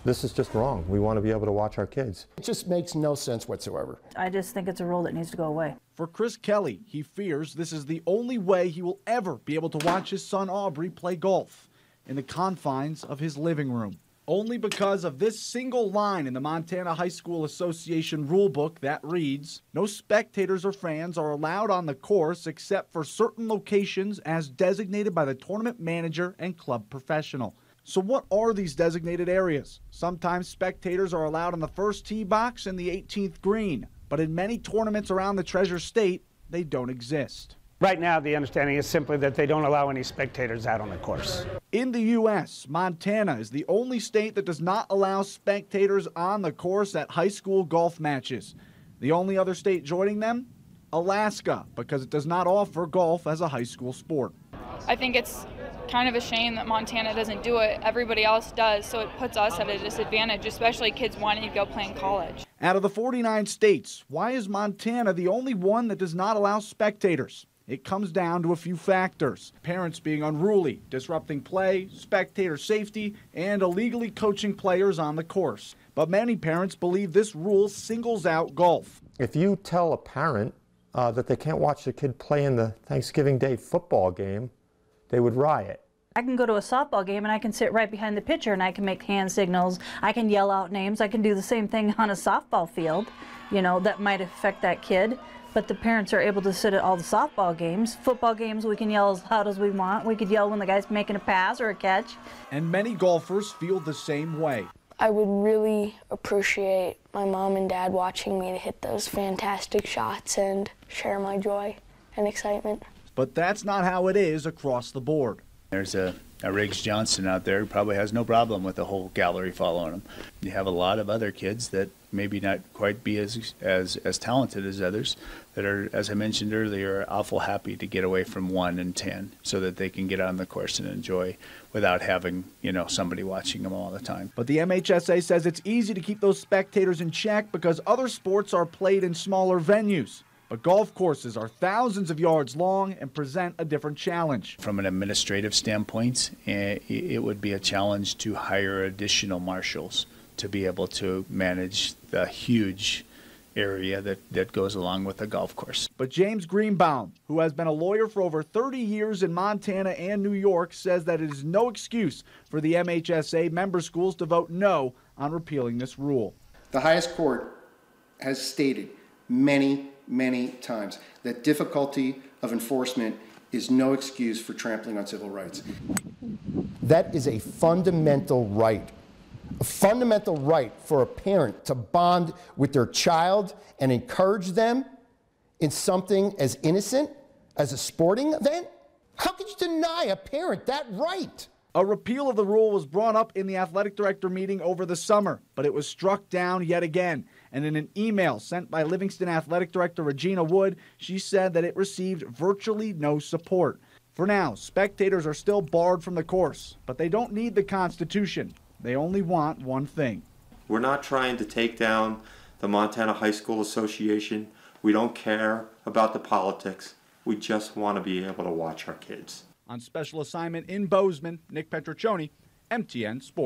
This is just wrong. We want to be able to watch our kids. It just makes no sense whatsoever. I just think it's a rule that needs to go away. For Chris Kelly, he fears this is the only way he will ever be able to watch his son Aubrey play golf in the confines of his living room. Only because of this single line in the Montana High School Association rulebook that reads, "No spectators or fans are allowed on the course except for certain locations as designated by the tournament manager and club professional." So what are these designated areas? Sometimes spectators are allowed on the first tee box and the 18th green, but in many tournaments around the Treasure State, they don't exist. Right now, the understanding is simply that they don't allow any spectators out on the course. In the U.S., Montana is the only state that does not allow spectators on the course at high school golf matches. The only other state joining them? Alaska, because it does not offer golf as a high school sport. I think it's kind of a shame that Montana doesn't do it. Everybody else does, so it puts us at a disadvantage, especially kids wanting to go play in college. Out of the 49 states, why is Montana the only one that does not allow spectators? It comes down to a few factors: parents being unruly, disrupting play, spectator safety, and illegally coaching players on the course. But many parents believe this rule singles out golf. If you tell a parent that they can't watch their kid play in the Thanksgiving Day football game, they would riot. I can go to a softball game and I can sit right behind the pitcher and I can make hand signals, I can yell out names, I can do the same thing on a softball field, that might affect that kid. But the parents are able to sit at all the softball games. Football games, we can yell as loud as we want. We could yell when the guy's making a pass or a catch. And many golfers feel the same way. I would really appreciate my mom and dad watching me to hit those fantastic shots and share my joy and excitement. But that's not how it is across the board. There's a Riggs Johnson out there who probably has no problem with the whole gallery following him. You have a lot of other kids that maybe not quite be as talented as others that are, as I mentioned earlier, awful happy to get away from 1 and 10 so that they can get on the course and enjoy without having, somebody watching them all the time. But the MHSA says it's easy to keep those spectators in check because other sports are played in smaller venues. But golf courses are thousands of yards long and present a different challenge. From an administrative standpoint, it would be a challenge to hire additional marshals to be able to manage the huge area that goes along with the golf course. But James Greenbaum, who has been a lawyer for over 30 years in Montana and New York, says that it is no excuse for the MHSA member schools to vote no on repealing this rule. The highest court has stated many times that difficulty of enforcement is no excuse for trampling on civil rights. That is a fundamental right. A fundamental right for a parent to bond with their child and encourage them in something as innocent as a sporting event? How could you deny a parent that right? A repeal of the rule was brought up in the athletic director meeting over the summer, but it was struck down yet again. And in an email sent by Livingston Athletic Director Regina Wood, she said that it received virtually no support. For now, spectators are still barred from the course, but they don't need the Constitution. They only want one thing. We're not trying to take down the Montana High School Association. We don't care about the politics. We just want to be able to watch our kids. On special assignment in Bozeman, Nick Petroccioni, MTN Sports.